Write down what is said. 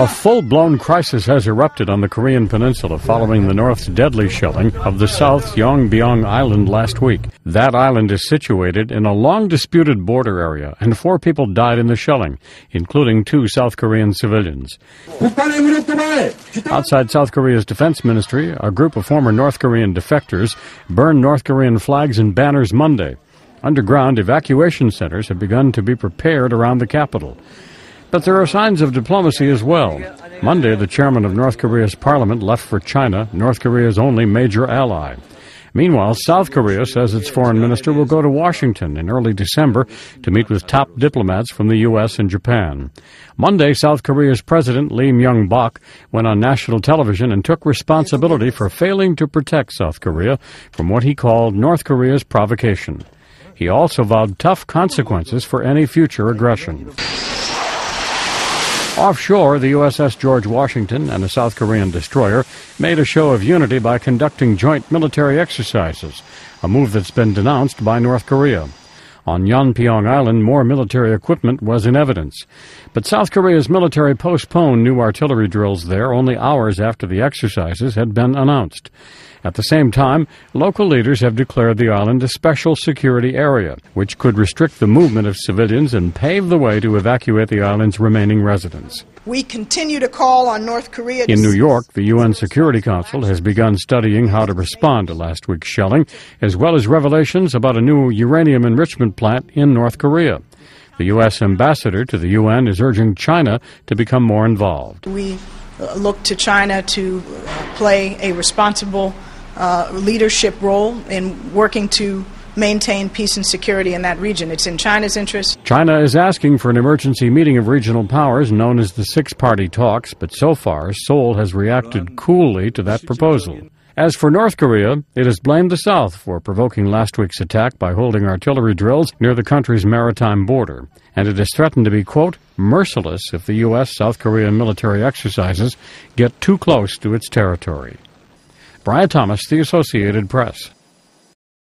A full-blown crisis has erupted on the Korean Peninsula following the North's deadly shelling of the South's Yongbyon Island last week. That island is situated in a long-disputed border area, and 4 people died in the shelling, including 2 South Korean civilians. Outside South Korea's defense ministry, a group of former North Korean defectors burned North Korean flags and banners Monday. Underground evacuation centers have begun to be prepared around the capital. But there are signs of diplomacy as well. Monday, the chairman of North Korea's parliament left for China, North Korea's only major ally. Meanwhile, South Korea says its foreign minister will go to Washington in early December to meet with top diplomats from the U.S. and Japan. Monday, South Korea's president, Lee Myung-bak, went on national television and took responsibility for failing to protect South Korea from what he called North Korea's provocation. He also vowed tough consequences for any future aggression. Offshore, the USS George Washington and a South Korean destroyer made a show of unity by conducting joint military exercises, a move that's been denounced by North Korea. On Yongbyon Island, more military equipment was in evidence. But South Korea's military postponed new artillery drills there only hours after the exercises had been announced. At the same time, local leaders have declared the island a special security area, which could restrict the movement of civilians and pave the way to evacuate the island's remaining residents. We continue to call on North Korea. In New York, the UN Security Council has begun studying how to respond to last week's shelling, as well as revelations about a new uranium enrichment plant in North Korea. The U.S. ambassador to the UN is urging China to become more involved. We look to China to play a responsible leadership role in working to maintain peace and security in that region. It's in China's interest. China is asking for an emergency meeting of regional powers known as the Six-Party Talks, but so far Seoul has reacted coolly to that proposal. As for North Korea, it has blamed the South for provoking last week's attack by holding artillery drills near the country's maritime border, and it has threatened to be, quote, merciless if the U.S.-South Korean military exercises get too close to its territory. Brian Thomas, The Associated Press.